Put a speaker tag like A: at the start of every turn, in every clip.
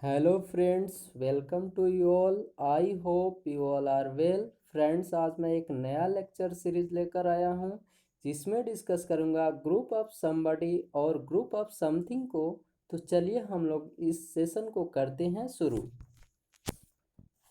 A: Hello friends, welcome to you all. I hope you all are well. Friends, आज मैं एक नया lecture series लेकर आया हूँ जिसमें डिस्कस करूँगा ग्रुप ऑफ समबडी और ग्रुप ऑफ समथिंग को। तो चलिए हम लोग इस सेशन को करते हैं शुरू।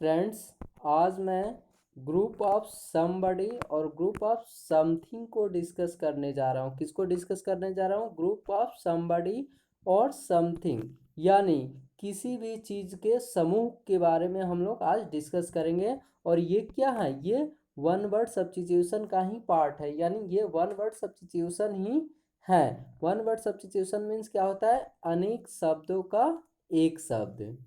A: फ्रेंड्स, आज मैं ग्रुप ऑफ समबडी और ग्रुप ऑफ समथिंग को डिस्कस करने जा रहा हूँ। किसको डिस्कस करने जा रहा हूँ? ग्रुप ऑफ समबडी और समथिंग, यानी किसी भी चीज़ के समूह के बारे में हम लोग आज डिस्कस करेंगे। और ये क्या है? ये वन वर्ड सब्स्टिट्यूशन का ही पार्ट है, यानी ये वन वर्ड सब्स्टिट्यूशन ही है। वन वर्ड सब्स्टिट्यूशन मीन्स क्या होता है? अनेक शब्दों का एक शब्द।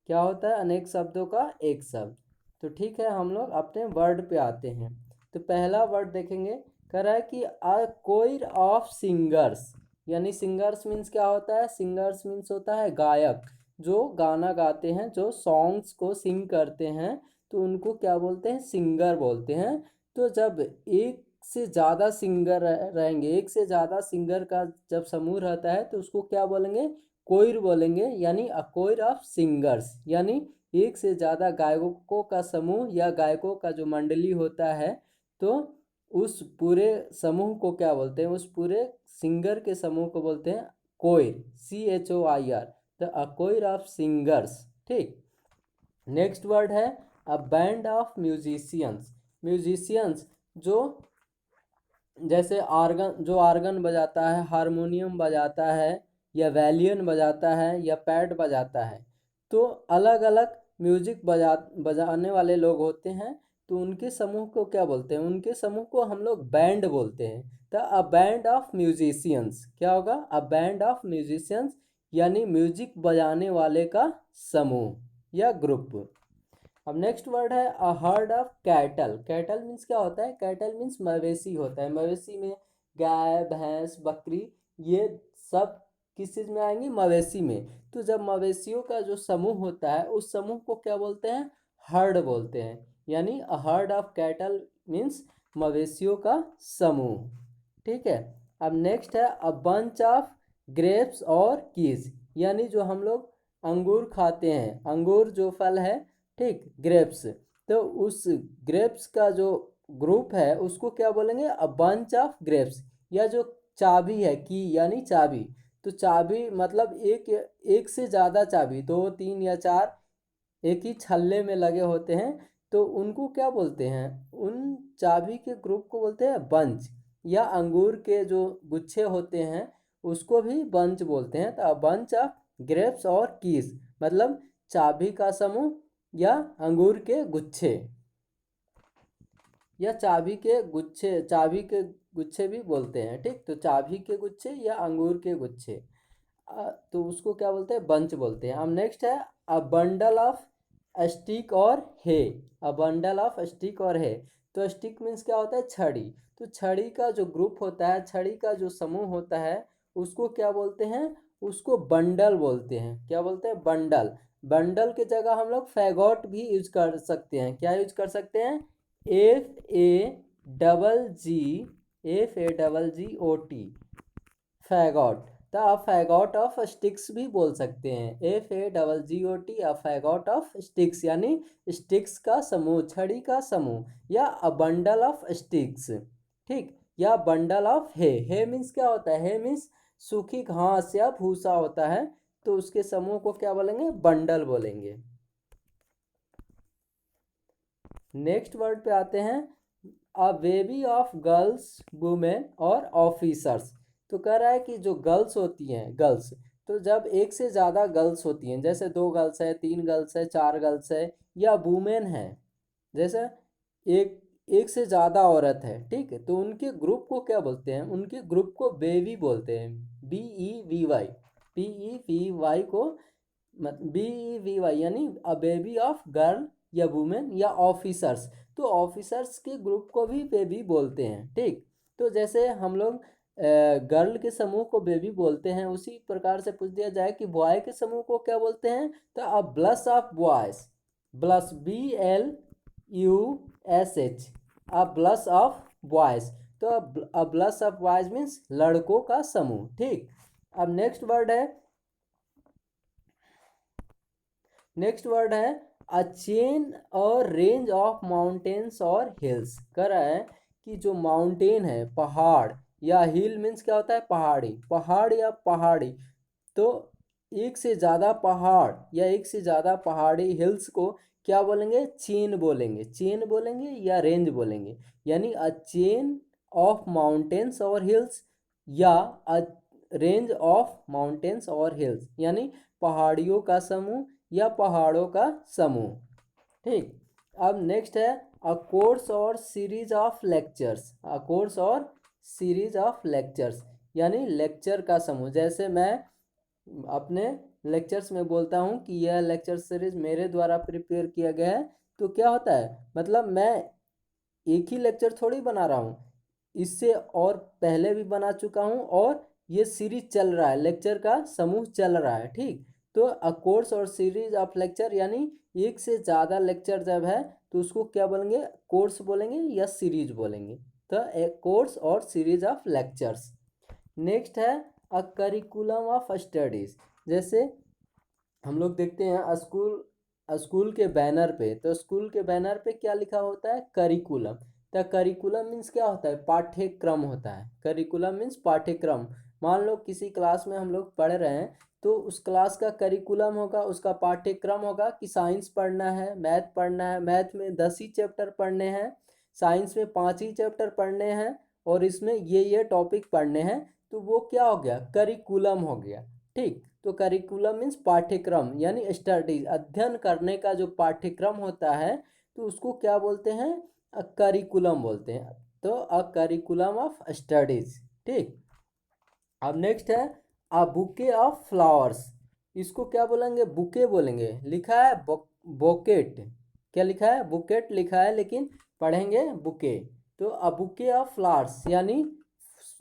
A: क्या होता है? अनेक शब्दों का एक शब्द। तो ठीक है, हम लोग अपने वर्ड पे आते हैं। तो पहला वर्ड देखेंगे, कह रहा है कि अ कोयर ऑफ सिंगर्स, यानी सिंगर्स मीन्स क्या होता है? सिंगर्स मीन्स होता है गायक, जो गाना गाते हैं, जो सॉन्ग्स को सिंग करते हैं, तो उनको क्या बोलते हैं? सिंगर बोलते हैं। तो जब एक से ज़्यादा सिंगर रहेंगे, एक से ज़्यादा सिंगर का जब समूह रहता है तो उसको क्या बोलेंगे? कोयर बोलेंगे, यानी अ कोयर ऑफ सिंगर्स, यानी एक से ज़्यादा गायकों का समूह या गायकों का जो मंडली होता है, तो उस पूरे समूह को क्या बोलते हैं? उस पूरे सिंगर के समूह को बोलते हैं कोयर, CHOIR, the a coir of singers. ठीक। नेक्स्ट वर्ड है a band of musicians. Musicians जो जैसे आर्गन, जो आर्गन बजाता है, हारमोनियम बजाता है, या वैलियन बजाता है, या पैड बजाता है, तो अलग अलग म्यूजिक बजाने वाले लोग होते हैं। तो उनके समूह को क्या बोलते हैं? उनके समूह को हम लोग बैंड बोलते हैं। तो अ बैंड ऑफ म्यूजिशियंस क्या होगा? अ बैंड ऑफ म्यूजिशियंस, यानी म्यूजिक बजाने वाले का समूह या ग्रुप। अब नेक्स्ट वर्ड है a herd of cattle. Cattle means क्या होता है? कैटल मीन्स मवेशी होता है। मवेशी में गाय, भैंस, बकरी, ये सब किस चीज़ में आएंगी? मवेशी में। तो जब मवेशियों का जो समूह होता है, उस समूह को क्या बोलते हैं? हर्ड बोलते हैं। यानी a herd of cattle means मवेशियों का समूह। ठीक है। अब नेक्स्ट है अ बंच ऑफ ग्रेप्स और कीज, यानी जो हम लोग अंगूर खाते हैं, अंगूर जो फल है, ठीक, ग्रेप्स, तो उस ग्रेप्स का जो ग्रुप है उसको क्या बोलेंगे? A bunch of grapes. या जो चाबी है, की यानी चाबी, तो चाबी मतलब एक एक से ज़्यादा चाबी, दो, तीन या चार एक ही छल्ले में लगे होते हैं, तो उनको क्या बोलते हैं? उन चाबी के ग्रुप को बोलते हैं बंच। या अंगूर के जो गुच्छे होते हैं उसको भी बंच बोलते हैं। तो बंच ऑफ ग्रेप्स और कीज मतलब चाबी का समूह या अंगूर के गुच्छे, या चाबी के गुच्छे, चाबी के गुच्छे भी बोलते हैं। ठीक, तो चाबी के गुच्छे या अंगूर के गुच्छे, तो उसको क्या बोलते हैं? बंच बोलते हैं। अब नेक्स्ट है अ बंडल ऑफ स्टिक और हे। अ बंडल ऑफ स्टिक और हे, तो स्टिक मीन्स क्या होता है? छड़ी। तो छड़ी का जो ग्रुप होता है, छड़ी का जो समूह होता है, उसको क्या बोलते हैं? उसको बंडल बोलते हैं। क्या बोलते हैं? बंडल। बंडल के जगह हम लोग फैगॉट भी यूज कर सकते हैं। क्या यूज कर सकते हैं? FAGGOT, फैगॉट। तो आप फैगॉट ऑफ स्टिक्स भी बोल सकते हैं। FAGGOT, अ फैगॉट ऑफ स्टिक्स, यानी स्टिक्स का समूह, छड़ी का समूह, या अ बंडल ऑफ स्टिक्स। ठीक, या bundle of hay. Hay means क्या होता है? हे मीन्स सूखी घास या भूसा होता है, तो उसके समूह को क्या बोलेंगे? बंडल बोलेंगे। नेक्स्ट वर्ड पे आते हैं a baby of girls, women और ऑफिसर्स। तो कह रहा है कि जो गर्ल्स होती हैं, गर्ल्स, तो जब एक से ज़्यादा गर्ल्स होती हैं, जैसे दो गर्ल्स है, तीन गर्ल्स है, चार गर्ल्स है, या वुमेन है, जैसे एक एक से ज़्यादा औरत है, ठीक है, तो उनके ग्रुप को क्या बोलते हैं? उनके ग्रुप को बेबी बोलते हैं। BEVY को, BEVY, यानी अ बेबी ऑफ गर्ल या वुमेन या ऑफिसर्स। तो ऑफिसर्स के ग्रुप को भी बेबी बोलते हैं। ठीक, तो जैसे हम लोग गर्ल के समूह को बेबी बोलते हैं, उसी प्रकार से पूछ दिया जाए कि बॉय के समूह को क्या बोलते हैं, तो a blush of boys, blush BLUSH, a blush of boys. तो a blush of boys means लड़कों का समूह। ठीक। अब नेक्स्ट वर्ड है नेक्स्ट वर्ड है अ चेन और रेंज ऑफ माउंटेन्स और हिल्स। कह रहा है कि जो माउंटेन है, पहाड़, या हिल मीन्स क्या होता है, पहाड़ी, पहाड़ या पहाड़ी। तो एक से ज़्यादा पहाड़ या एक से ज़्यादा पहाड़ी हिल्स को क्या बोलेंगे, चेन बोलेंगे, चेन बोलेंगे या रेंज बोलेंगे। यानी अ चेन ऑफ माउंटेन्स और हिल्स या अ रेंज ऑफ माउंटेन्स और हिल्स, यानी पहाड़ियों का समूह या पहाड़ों का समूह। ठीक। अब नेक्स्ट है अ कोर्स और series of lectures. A course और सीरीज ऑफ लेक्चर्स यानी लेक्चर का समूह। जैसे मैं अपने लेक्चर्स में बोलता हूँ कि यह लेक्चर सीरीज मेरे द्वारा प्रिपेयर किया गया है, तो क्या होता है, मतलब मैं एक ही लेक्चर थोड़ी बना रहा हूँ, इससे और पहले भी बना चुका हूँ और ये सीरीज चल रहा है, लेक्चर का समूह चल रहा है। ठीक। तो अ कोर्स और सीरीज ऑफ लेक्चर यानी एक से ज़्यादा लेक्चर जब है तो उसको क्या बोलेंगे, कोर्स बोलेंगे या सीरीज बोलेंगे। तो एक कोर्स और सीरीज ऑफ लेक्चर्स। नेक्स्ट है अ करिकुलम ऑफ स्टडीज। जैसे हम लोग देखते हैं स्कूल, स्कूल के बैनर पे, तो स्कूल के बैनर पे क्या लिखा होता है, करिकुलम। तो करिकुलम मीन्स क्या होता है, पाठ्यक्रम होता है। करिकुलम मीन्स पाठ्यक्रम। मान लो किसी क्लास में हम लोग पढ़ रहे हैं, तो उस क्लास का करिकुलम होगा, उसका पाठ्यक्रम होगा कि साइंस पढ़ना है, मैथ पढ़ना है, मैथ में 10 ही चैप्टर पढ़ने हैं, साइंस में 5 ही चैप्टर पढ़ने हैं, और इसमें ये टॉपिक पढ़ने हैं। तो वो क्या हो गया, करिकुलम हो गया। ठीक। तो करिकुलम मीन्स पाठ्यक्रम, यानी स्टडीज, अध्ययन करने का जो पाठ्यक्रम होता है, तो उसको क्या बोलते हैं, करिकुलम बोलते हैं। तो अ करिकुलम ऑफ स्टडीज। ठीक। अब नेक्स्ट है अ बुके ऑफ फ्लावर्स। इसको क्या बोलेंगे, बुके बोलेंगे। लिखा है बोकेट, क्या लिखा है, बुकेट लिखा है, लेकिन पढ़ेंगे बुके। तो अ बुके ऑफ फ्लावर्स यानी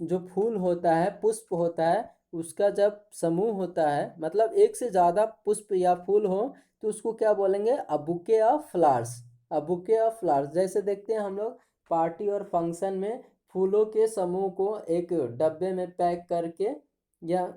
A: जो फूल होता है, पुष्प होता है, उसका जब समूह होता है, मतलब एक से ज़्यादा पुष्प या फूल हो, तो उसको क्या बोलेंगे, अ bouquet of flowers. A bouquet of flowers. जैसे देखते हैं हम लोग पार्टी और फंक्शन में फूलों के समूह को एक डब्बे में पैक करके या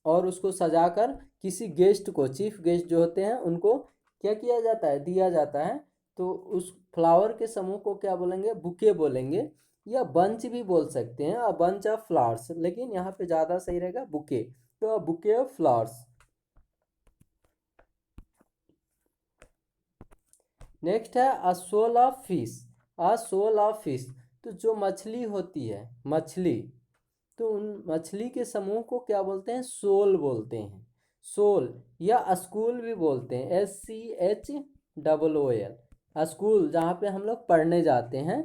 A: और उसको सजाकर किसी गेस्ट को, चीफ गेस्ट जो होते हैं, उनको क्या किया जाता है, दिया जाता है। तो उस फ्लावर के समूह को क्या बोलेंगे, बुके बोलेंगे, या बंच भी बोल सकते हैं, अ बंच ऑफ फ्लावर्स, लेकिन यहाँ पे ज़्यादा सही रहेगा बुके। तो a bouquet of flowers. Next है a shoal of fish. A shoal of fish, तो जो मछली होती है, मछली, तो उन मछली के समूह को क्या बोलते हैं, सोल बोलते हैं। सोल या स्कूल भी बोलते हैं, SCHOOL। स्कूल जहाँ पे हम लोग पढ़ने जाते हैं,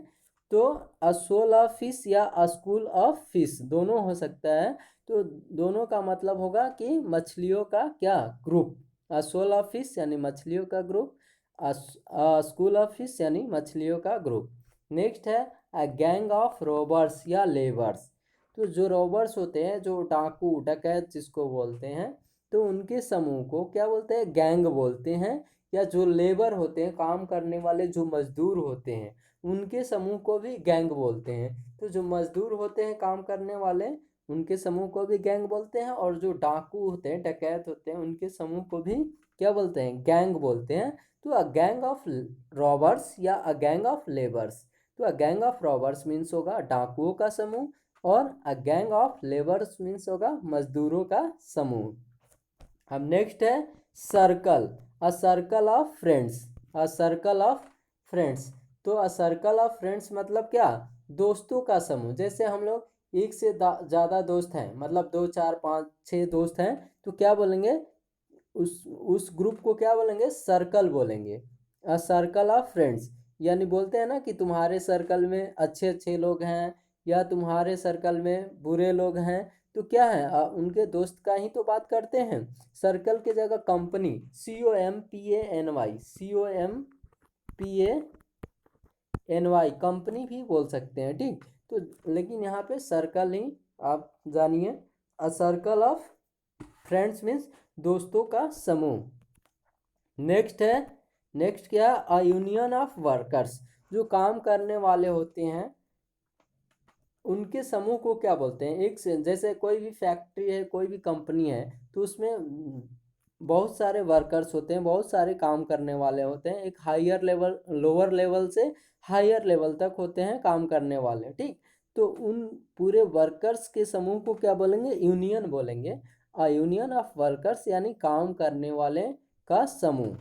A: तो अ सोल ऑफ फिश या अ स्कूल ऑफ फिश दोनों हो सकता है। तो दोनों का मतलब होगा कि मछलियों का क्या group, a shoal of fish यानी मछलियों का ग्रुप, स्कूल ऑफ फिश यानी मछलियों का ग्रुप। नेक्स्ट है अ गैंग ऑफ रोबर्स या लेबर्स। तो जो रॉबर्स होते हैं, जो डाकू डकैत जिसको बोलते हैं, तो उनके समूह को क्या बोलते हैं, गैंग बोलते हैं। या जो लेबर होते हैं, काम करने वाले जो मजदूर होते हैं, उनके समूह को भी गैंग बोलते हैं। तो जो मजदूर होते हैं काम करने वाले, उनके समूह को भी गैंग बोलते हैं, और जो डाकू होते हैं, डकैत होते हैं, उनके समूह को भी क्या बोलते हैं, गैंग बोलते हैं। तो अ गैंग ऑफ रॉबर्स या अ गैंग ऑफ लेबर्स। तो a gang of robbers means होगा डाकुओं का समूह, और a gang of labours means होगा मजदूरों का समूह। अब नेक्स्ट है circle. A circle of friends. A circle of friends. तो अ सर्कल ऑफ फ्रेंड्स मतलब क्या, दोस्तों का समूह। जैसे हम लोग एक से ज़्यादा दोस्त हैं, मतलब 2 4 5 6 दोस्त हैं, तो क्या बोलेंगे, उस ग्रुप को क्या बोलेंगे, सर्कल बोलेंगे। अ सर्कल ऑफ फ्रेंड्स, यानी बोलते हैं ना कि तुम्हारे सर्कल में अच्छे अच्छे लोग हैं, या तुम्हारे सर्कल में बुरे लोग हैं, तो क्या है, उनके दोस्त का ही तो बात करते हैं। सर्कल की जगह कंपनी, COMPANY कंपनी भी बोल सकते हैं। ठीक। तो लेकिन यहाँ पे सर्कल ही आप जानिए। अ सर्कल ऑफ फ्रेंड्स मीन्स दोस्तों का समूह। नेक्स्ट है, नेक्स्ट क्या, अ यूनियन ऑफ वर्कर्स। जो काम करने वाले होते हैं, उनके समूह को क्या बोलते हैं, एक से जैसे कोई भी फैक्ट्री है, कोई भी कंपनी है, तो उसमें बहुत सारे वर्कर्स होते हैं, बहुत सारे काम करने वाले होते हैं। एक हायर लेवल, लोअर लेवल से हायर लेवल तक होते हैं काम करने वाले, ठीक। तो उन पूरे वर्कर्स के समूह को क्या बोलेंगे? यूनियन बोलेंगे। अ यूनियन ऑफ वर्कर्स यानी काम करने वाले का समूह।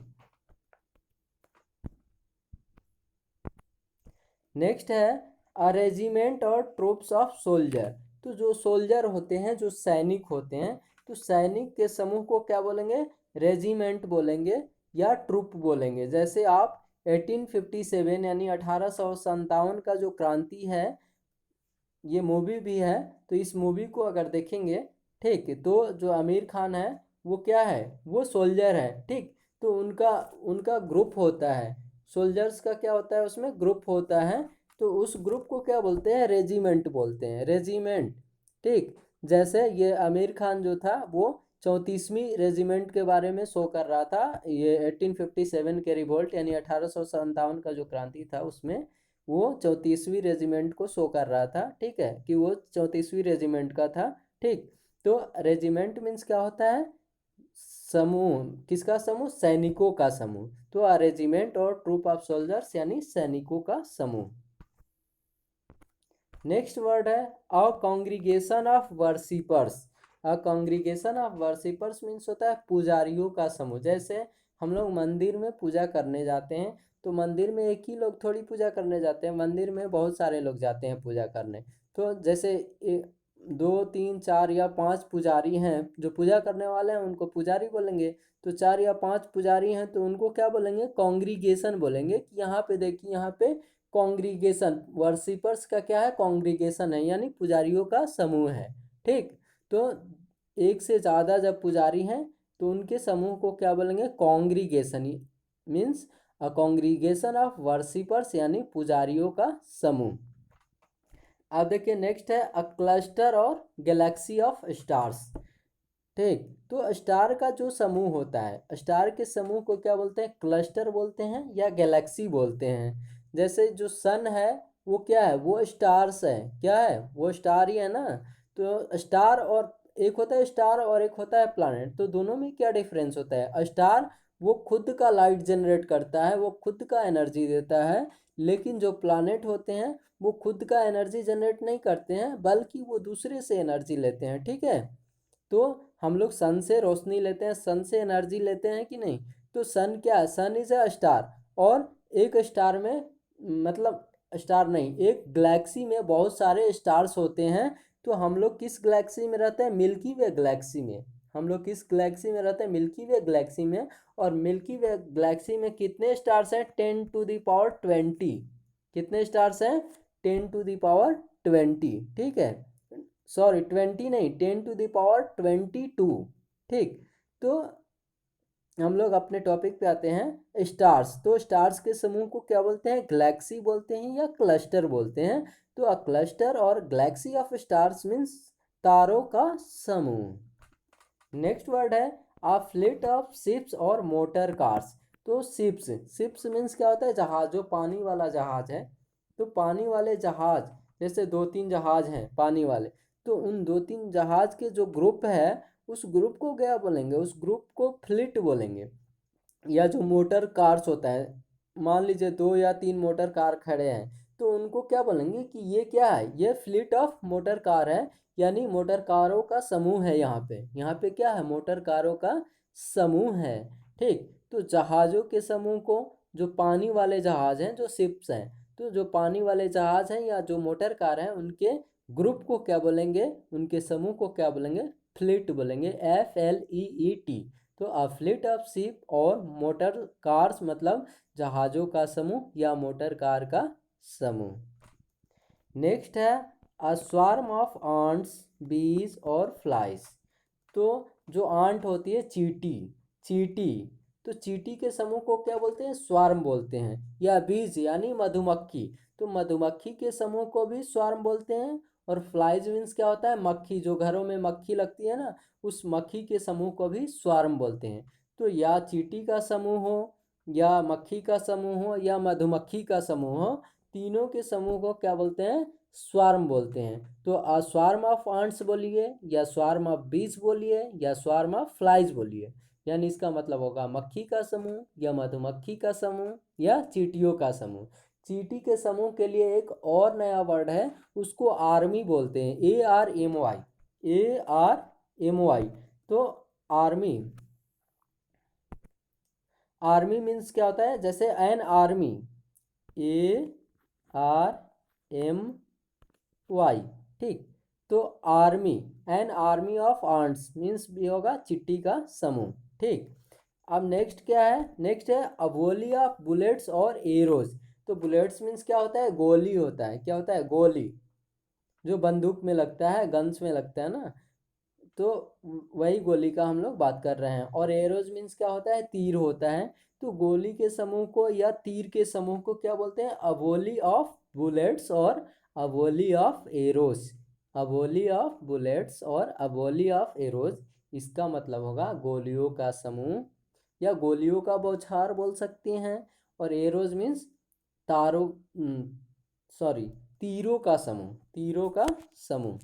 A: नेक्स्ट है अ रेजिमेंट और ट्रूप्स ऑफ सोल्जर। तो जो सोल्जर होते हैं, जो सैनिक होते हैं, तो सैनिक के समूह को क्या बोलेंगे? रेजिमेंट बोलेंगे या ट्रूप बोलेंगे। जैसे आप 1857 यानी 1857 का जो क्रांति है, ये मूवी भी है, तो इस मूवी को अगर देखेंगे, ठीक, तो जो आमिर खान है वो क्या है? वो सोल्जर है, ठीक। तो उनका उनका ग्रुप होता है, सोल्जर्स का क्या होता है? उसमें ग्रुप होता है। तो उस ग्रुप को क्या बोलते हैं? रेजिमेंट बोलते हैं, रेजिमेंट, ठीक। जैसे ये आमिर खान जो था वो 34वीं रेजिमेंट के बारे में शो कर रहा था। ये 1857 के रिवोल्ट यानी 1857 का जो क्रांति था उसमें वो 34वीं रेजिमेंट को शो कर रहा था, ठीक है, कि वो 34वीं रेजिमेंट का था, ठीक। तो रेजिमेंट मीन्स क्या होता है? समूह। किसका समूह? सैनिकों का समूह। तो अ रेजिमेंट और ट्रूप ऑफ सोल्जर्स यानी सैनिकों का समूह। नेक्स्ट वर्ड है a congregation of worshippers. A congregation of worshippers means होता है पुजारियों का समूह। जैसे हम लोग मंदिर में पूजा करने जाते हैं, तो मंदिर में एक ही लोग थोड़ी पूजा करने जाते हैं, मंदिर में बहुत सारे लोग जाते हैं पूजा करने। तो जैसे 2 3 4 या 5 पुजारी हैं जो पूजा करने वाले हैं, उनको पुजारी बोलेंगे। तो 4 या 5 पुजारी हैं तो उनको क्या बोलेंगे? कॉन्ग्रीगेशन बोलेंगे। कि यहाँ पे देखिए, यहाँ पे कॉन्ग्रीगेशन, वर्शिपर्स का क्या है? कॉन्ग्रीगेशन है, यानी पुजारियों का समूह है, ठीक। तो एक से ज़्यादा जब पुजारी हैं तो उनके समूह को क्या बोलेंगे? Congregation. Means a congregation of worshippers यानी पुजारियों का समूह। अब देखिए नेक्स्ट है अ क्लस्टर और गैलेक्सी ऑफ स्टार्स, ठीक। तो स्टार का जो समूह होता है, स्टार के समूह को क्या बोलते हैं? क्लस्टर बोलते हैं या गैलेक्सी बोलते हैं। जैसे जो सन है वो क्या है? वो स्टार्स है, क्या है? वो स्टार ही है ना। तो स्टार और एक होता है स्टार और एक होता है प्लैनेट। तो दोनों में क्या डिफरेंस होता है? स्टार वो खुद का लाइट जनरेट करता है, वो खुद का एनर्जी देता है। लेकिन जो प्लैनेट होते हैं वो खुद का एनर्जी जनरेट नहीं करते हैं, बल्कि वो दूसरे से एनर्जी लेते हैं, ठीक है। तो हम लोग सन से रोशनी लेते हैं, सन से एनर्जी लेते हैं कि नहीं? तो सन क्या है? सन इज अ स्टार। और एक स्टार में, मतलब स्टार नहीं, एक गैलेक्सी में बहुत सारे स्टार्स होते हैं। तो हम लोग किस गैलेक्सी में रहते हैं? मिल्की वे गैलेक्सी में। हम लोग किस गैलेक्सी में रहते हैं? मिल्की वे गैलेक्सी में। और मिल्की वे गैलेक्सी में कितने स्टार्स हैं? 10⁻20। कितने स्टार्स हैं? 10⁻20, ठीक है। सॉरी 20 नहीं, 10⁻22, ठीक। तो हम लोग अपने टॉपिक पे आते हैं स्टार्स। तो स्टार्स के समूह को क्या बोलते हैं? गैलेक्सी बोलते हैं या क्लस्टर बोलते हैं। तो अ क्लस्टर और गैलेक्सी ऑफ स्टार्स मीन्स तारों का समूह। नेक्स्ट वर्ड है अ फ्लीट ऑफ शिप्स और मोटर कार्स। तो शिप्स, शिप्स मीन्स क्या होता है? जहाज, जो पानी वाला जहाज है। तो पानी वाले जहाज, जैसे 2 3 जहाज हैं पानी वाले, तो उन 2 3 जहाज के जो ग्रुप है, उस ग्रुप को क्या बोलेंगे? उस ग्रुप को फ्लीट बोलेंगे। या जो मोटर कार्स होता है, मान लीजिए 2 या 3 मोटर कार खड़े हैं, तो उनको क्या बोलेंगे? कि ये क्या है? ये फ्लीट ऑफ मोटर कार है, यानी मोटर कारों का समूह है। यहाँ पे क्या है? मोटर कारों का समूह है, ठीक। तो जहाज़ों के समूह को, जो पानी वाले जहाज हैं, जो शिप्स हैं, तो जो पानी वाले जहाज हैं या जो मोटर कार हैं, उनके ग्रुप को क्या बोलेंगे? उनके समूह को क्या बोलेंगे? फ्लीट बोलेंगे, FLEET। तो अ फ्लीट ऑफ शिप और मोटर कार्स मतलब जहाज़ों का समूह या मोटर कार का समूह। नेक्स्ट है अ स्वार्म ऑफ आंट्स, बीज और फ्लाइज। तो जो आंट होती है, चींटी, चींटी, तो चींटी के समूह को क्या बोलते हैं? स्वार्म बोलते हैं। या बीज यानी मधुमक्खी, तो मधुमक्खी के समूह को भी स्वार्म बोलते हैं। और फ्लाइज मीन्स क्या होता है? मक्खी, जो घरों में मक्खी लगती है ना, उस मक्खी के समूह को भी स्वार्म बोलते हैं। तो या चींटी का समूह हो, या मक्खी का समूह हो, या मधुमक्खी का समूह हो, तीनों के समूह को क्या बोलते हैं? स्वार्म बोलते हैं। तो अ स्वार्म ऑफ आंट्स बोलिए, या स्वार्म ऑफ बीज बोलिए, या स्वार्म ऑफ फ्लाइज बोलिए। यानी इसका मतलब होगा मक्खी का समूह या मधुमक्खी का समूह या चींटियों का समूह। चींटी के समूह के लिए एक और नया वर्ड है, उसको आर्मी बोलते हैं, ARMY, ARMY। तो आर्मी, आर्मी मीन्स क्या होता है, जैसे एन आर्मी, ARMY, ठीक। तो army, an army of ants means भी होगा चिट्टी का समूह, ठीक। अब नेक्स्ट क्या है, नेक्स्ट है अवोली ऑफ बुलेट्स और एरोज। तो बुलेट्स मीन्स क्या होता है, गोली होता है, क्या होता है, गोली, जो बंदूक में लगता है, गन्स में लगता है ना, तो वही गोली का हम लोग बात कर रहे हैं। और एरोज मीन्स क्या होता है, तीर होता है। तो गोली के समूह को या तीर के समूह को क्या बोलते हैं, अवोली ऑफ बुलेट्स और Avoli of arrows. Avoli of bullets और अवोली ऑफ एरोज, इसका मतलब होगा गोलियों का समूह या गोलियों का बौछार बोल सकते हैं। और एरोज मीन्स तारों, सॉरी, तीरों का समूह, तीरों का समूह।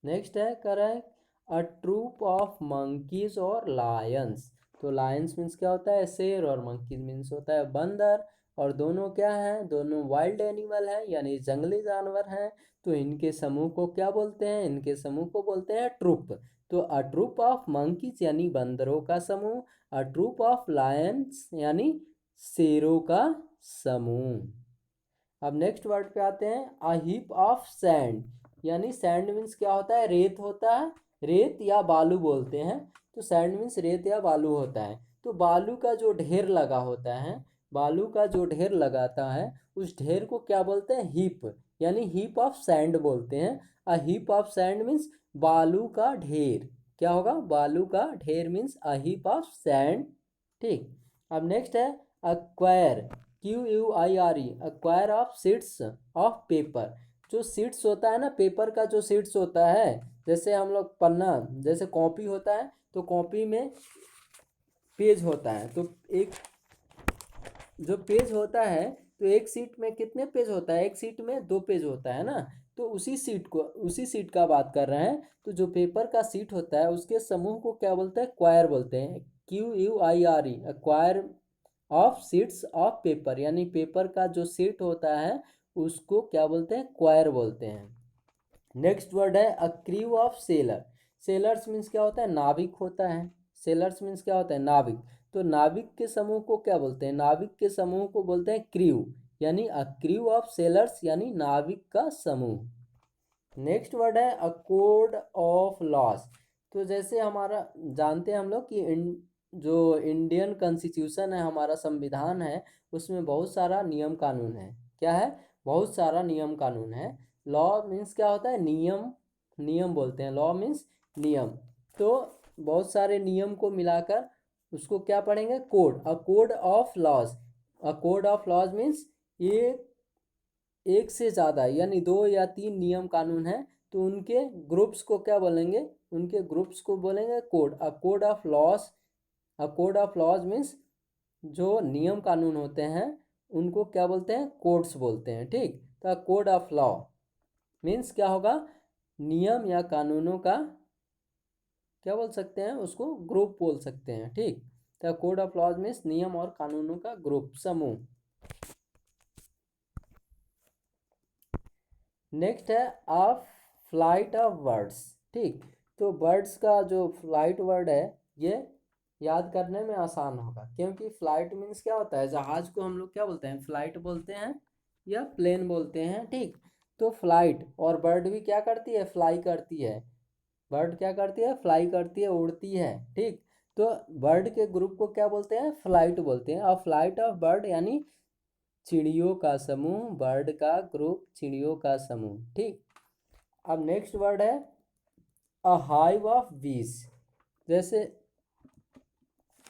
A: नेक्स्ट है correct, a troop of monkeys और लायंस। तो लायंस मीन्स क्या होता है, शेर, और मंकीज मीन्स होता है बंदर। और दोनों क्या हैं, दोनों वाइल्ड एनिमल हैं, यानी जंगली जानवर हैं। तो इनके समूह को क्या बोलते हैं, इनके समूह को बोलते हैं ट्रुप। तो अ ट्रुप ऑफ मंकीज यानी बंदरों का समूह, अ ट्रुप ऑफ लायंस यानी शेरों का समूह। अब नेक्स्ट वर्ड पे आते हैं, अ हीप ऑफ सैंड, यानी सैंड मीन्स क्या होता है, रेत होता है, रेत या बालू बोलते हैं। तो सैंड मीन्स रेत या बालू होता है। तो बालू का जो ढेर लगा होता है, बालू का जो ढेर लगाता है, उस ढेर को क्या बोलते हैं, हीप, यानी हीप ऑफ सैंड बोलते हैं। A heap of sand means बालू का ढेर, क्या होगा, बालू का ढेर means a heap of sand, ठीक। अब नेक्स्ट है acquire, QUIRE, acquire of seeds of paper. जो सीड्स होता है ना, पेपर का जो सीड्स होता है, जैसे हम लोग पन्ना, जैसे कॉपी होता है, तो कॉपी में पेज होता है, तो एक जो पेज होता है, तो एक सीट में कितने पेज होता है, एक सीट में 2 पेज होता है ना। तो उसी सीट को, उसी सीट का बात कर रहे हैं। तो जो पेपर का सीट होता है, उसके समूह को क्या बोलते हैं, क्वायर बोलते हैं, QUIRE, quire of sheets of paper, यानी पेपर का जो सीट होता है, उसको क्या बोलते हैं, क्वायर बोलते हैं। नेक्स्ट वर्ड है a crew of seller. Sellers means क्या होता है, नाविक होता है। सेलर्स मीन्स क्या होता है, नाविक। तो नाविक के समूह को क्या बोलते हैं, नाविक के समूह को बोलते हैं क्रू, यानी अ क्रू ऑफ सेलर्स यानी नाविक का समूह। नेक्स्ट वर्ड है अ कोड ऑफ लॉस। तो जैसे हमारा जानते हैं हम लोग कि जो इंडियन कॉन्स्टिट्यूशन है, हमारा संविधान है, उसमें बहुत सारा नियम कानून है, क्या है, बहुत सारा नियम कानून है। लॉ मीन्स क्या होता है, नियम, नियम बोलते हैं, लॉ मीन्स नियम। तो बहुत सारे नियम को मिलाकर उसको क्या पढ़ेंगे, code, a code of laws. A code of laws means ये एक से ज़्यादा यानी 2 या 3 नियम कानून हैं, तो उनके ग्रुप्स को क्या बोलेंगे, उनके ग्रुप्स को बोलेंगे code, a code of laws. A code of laws means जो नियम कानून होते हैं, उनको क्या बोलते हैं, कोड्स बोलते हैं, ठीक। तो कोड ऑफ लॉ मीन्स क्या होगा, नियम या कानूनों का क्या बोल सकते हैं, उसको ग्रुप बोल सकते हैं, ठीक। तो कोड ऑफ लॉज मीन्स नियम और कानूनों का ग्रुप, समूह। नेक्स्ट है ऑफ फ्लाइट ऑफ बर्ड्स, ठीक। तो बर्ड्स का जो फ्लाइट वर्ड है, ये याद करने में आसान होगा, क्योंकि फ्लाइट मीन्स क्या होता है, जहाज को हम लोग क्या बोलते हैं, फ्लाइट बोलते हैं या प्लेन बोलते हैं, ठीक। तो फ्लाइट, और बर्ड भी क्या करती है, फ्लाई करती है। बर्ड क्या करती है, फ्लाई करती है, उड़ती है, ठीक। तो बर्ड के ग्रुप को क्या बोलते हैं, फ्लाइट बोलते हैं। और फ्लाइट ऑफ बर्ड यानी चिड़ियों का समूह, बर्ड का ग्रुप, चिड़ियों का समूह, ठीक। अब नेक्स्ट वर्ड है अ हाइव ऑफ बीज। जैसे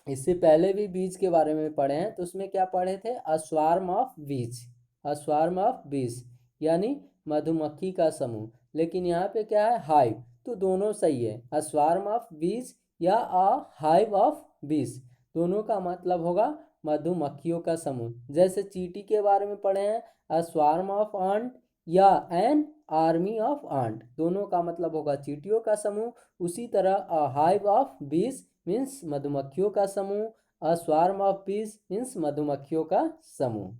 A: इससे पहले भी बीज के बारे में पढ़े हैं, तो उसमें क्या पढ़े थे, अ स्वार्म ऑफ बीज, अ स्वार्म ऑफ बीज यानी मधुमक्खी का समूह। लेकिन यहाँ पे क्या है, हाइव, तो दोनों सही है, अ स्वार्म ऑफ बीज या अ हाइव ऑफ बीज, दोनों का मतलब होगा मधुमक्खियों का समूह। जैसे चींटी के बारे में पढ़े हैं, अ स्वार्म ऑफ आंट या एन आर्मी ऑफ आंट, दोनों का मतलब होगा चींटियों का समूह। उसी तरह अ हाइव ऑफ बीज मीन्स मधुमक्खियों का समूह, अ स्वार्म ऑफ बीज मीन्स मधुमक्खियों का समूह।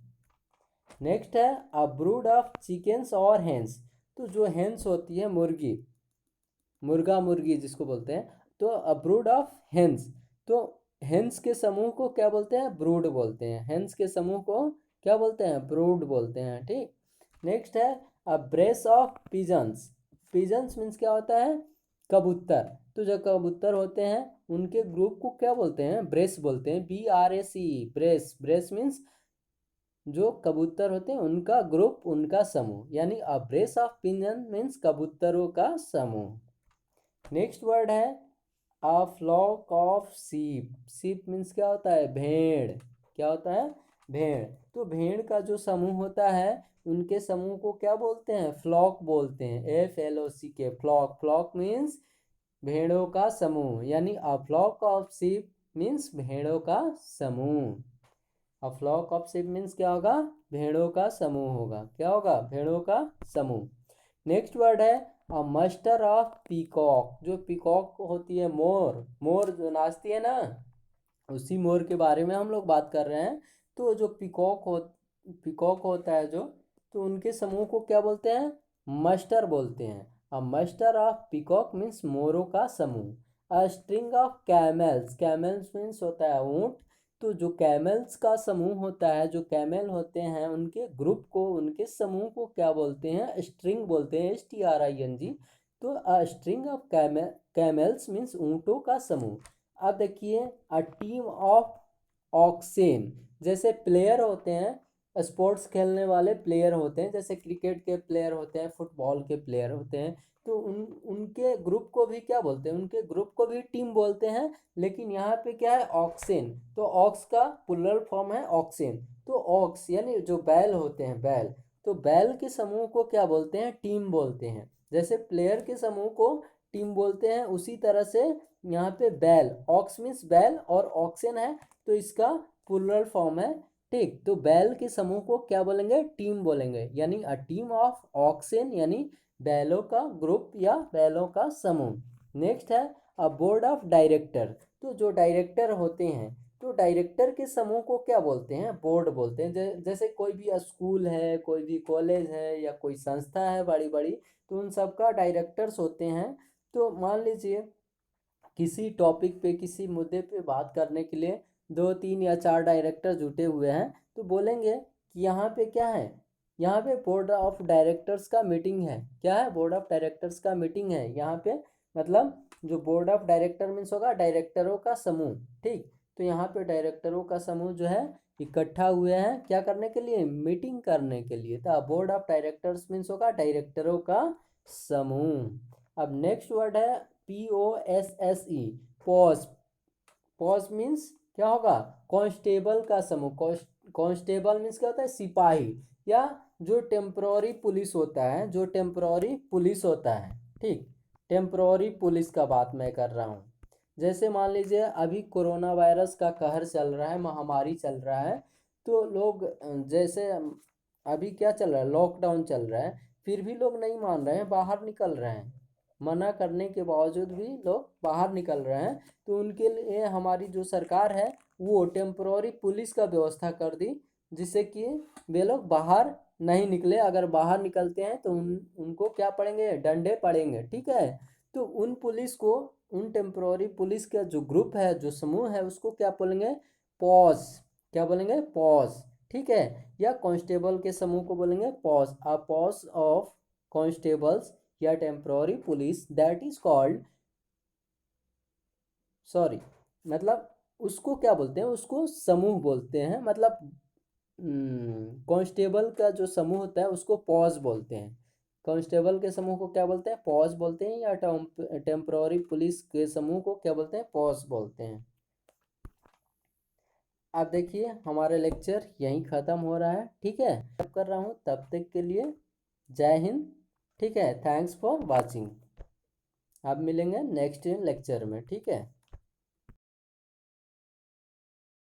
A: नेक्स्ट है अ ब्रूड ऑफ चिकन्स और हेंस, तो जो हेंस होती है मुर्गी, मुर्गा मुर्गी जिसको बोलते हैं, तो अ ब्रूड ऑफ हेंस, तो हेंस के समूह को क्या बोलते हैं, ब्रूड बोलते हैं। हेंस के समूह को क्या बोलते हैं, ब्रूड बोलते हैं। ठीक, नेक्स्ट है a brace of pigeons, pigeons means क्या होता है, कबूतर। तो जो कबूतर होते हैं उनके ग्रुप को क्या बोलते हैं, ब्रेस बोलते हैं, BRAC, ब्रेस। ब्रेस मीन्स जो कबूतर होते हैं उनका ग्रुप, उनका समूह, यानी अ ब्रेस ऑफ पिजन मीन्स कबूतरों का समूह। नेक्स्ट वर्ड है अ फ्लॉक ऑफ सीप, सीप मीन्स क्या होता है, भेड़। क्या होता है, भेड़। तो भेड़ का जो समूह होता है उनके समूह को क्या बोलते हैं, फ्लॉक बोलते हैं, FLOCK, फ्लॉक। फ्लॉक मीन्स भेड़ों का समूह, यानी a flock of sheep means भेड़ों का समूह। A flock of sheep means क्या होगा, भेड़ों का समूह होगा। क्या होगा, भेड़ों का समूह। नेक्स्ट वर्ड है अ मस्टर ऑफ पीकॉक, जो पीकॉक होती है, मोर, मोर जो नाचती है ना, उसी मोर के बारे में हम लोग बात कर रहे हैं। तो जो पीकॉक होता है जो, तो उनके समूह को क्या बोलते हैं, मस्टर बोलते हैं। A muster of peacock means मोरों का समूह। A string of camels, camels means होता है ऊंट। तो जो कैमल्स का समूह होता है, जो कैमल होते हैं उनके ग्रुप को, उनके समूह को क्या बोलते हैं, स्ट्रिंग बोलते हैं, STRING। तो a string of camels means ऊंटों का समूह। अब देखिए अ टीम ऑफ ऑक्सेन, जैसे प्लेयर होते हैं, स्पोर्ट्स खेलने वाले प्लेयर होते हैं, जैसे क्रिकेट के प्लेयर होते हैं, फुटबॉल के प्लेयर होते हैं, तो उनके ग्रुप को भी क्या बोलते हैं, उनके ग्रुप को भी टीम बोलते हैं। लेकिन यहाँ पे क्या है, ऑक्सेन, तो ऑक्स का प्लुरल फॉर्म है ऑक्सेन। तो ऑक्स यानी जो बैल होते हैं, बैल, तो बैल के समूह को क्या बोलते हैं, टीम बोलते हैं। जैसे प्लेयर के समूह को टीम बोलते हैं, उसी तरह से यहाँ पे बैल, ऑक्स मीन्स बैल और ऑक्सेन है तो इसका प्लुरल फॉर्म है। ठीक, तो बैल के समूह को क्या बोलेंगे, टीम बोलेंगे, यानी अ टीम ऑफ ऑक्सेन, यानी बैलों का ग्रुप या बैलों का समूह। नेक्स्ट है अ बोर्ड ऑफ डायरेक्टर, तो जो डायरेक्टर होते हैं, तो डायरेक्टर के समूह को क्या बोलते हैं, बोर्ड बोलते हैं। जैसे कोई भी स्कूल है, कोई भी कॉलेज है या कोई संस्था है बड़ी बड़ी, तो उन सब का डायरेक्टर्स होते हैं। तो मान लीजिए किसी टॉपिक पे, किसी मुद्दे पे बात करने के लिए 2 3 या 4 डायरेक्टर जुटे हुए हैं, तो बोलेंगे कि यहाँ पे क्या है, यहाँ पे बोर्ड ऑफ डायरेक्टर्स का मीटिंग है। क्या है, बोर्ड ऑफ डायरेक्टर्स का मीटिंग है यहाँ पे। मतलब जो बोर्ड ऑफ डायरेक्टर मीन्स होगा डायरेक्टरों का समूह। ठीक, तो यहाँ पे डायरेक्टरों का समूह जो है इकट्ठा हुए हैं क्या करने के लिए, मीटिंग करने के लिए। तो बोर्ड ऑफ डायरेक्टर्स मीन्स होगा डायरेक्टरों का समूह। अब नेक्स्ट वर्ड है POSSE, पॉज। पॉज मीन्स क्या होगा, कांस्टेबल का समूह। कांस्टेबल मीन्स क्या होता है, सिपाही, या जो टेम्पोररी पुलिस होता है, जो टेम्पोररी पुलिस होता है। ठीक, टेम्पोररी पुलिस का बात मैं कर रहा हूँ। जैसे मान लीजिए अभी कोरोना वायरस का कहर चल रहा है, महामारी चल रहा है, तो लोग जैसे अभी क्या चल रहा है, लॉकडाउन चल रहा है, फिर भी लोग नहीं मान रहे हैं, बाहर निकल रहे हैं। मना करने के बावजूद भी लोग बाहर निकल रहे हैं। तो उनके लिए हमारी जो सरकार है वो टेम्पोररी पुलिस का व्यवस्था कर दी, जिससे कि वे लोग बाहर नहीं निकले। अगर बाहर निकलते हैं तो उनको क्या पड़ेंगे, डंडे पड़ेंगे। ठीक है, तो उन पुलिस को, उन टेम्पोररी पुलिस का जो ग्रुप है, जो समूह है, उसको क्या बोलेंगे, पॉज। क्या बोलेंगे, पॉज। ठीक है, या कांस्टेबल के समूह को बोलेंगे posse. A posse of constables या temporary police that is called, sorry, मतलब उसको क्या बोलते हैं, उसको समूह बोलते हैं। मतलब कांस्टेबल का जो समूह होता है उसको पॉज बोलते हैं। कांस्टेबल के समूह को क्या बोलते हैं, पॉज बोलते हैं, या टेम्पोररी पुलिस के समूह को क्या बोलते हैं, पॉज बोलते हैं। अब देखिए हमारा लेक्चर यहीं ख़त्म हो रहा है। ठीक है, अब कर रहा हूँ, तब तक के लिए जय हिंद। ठीक है, थैंक्स फॉर वाचिंग। अब मिलेंगे नेक्स्ट लेक्चर में। ठीक है।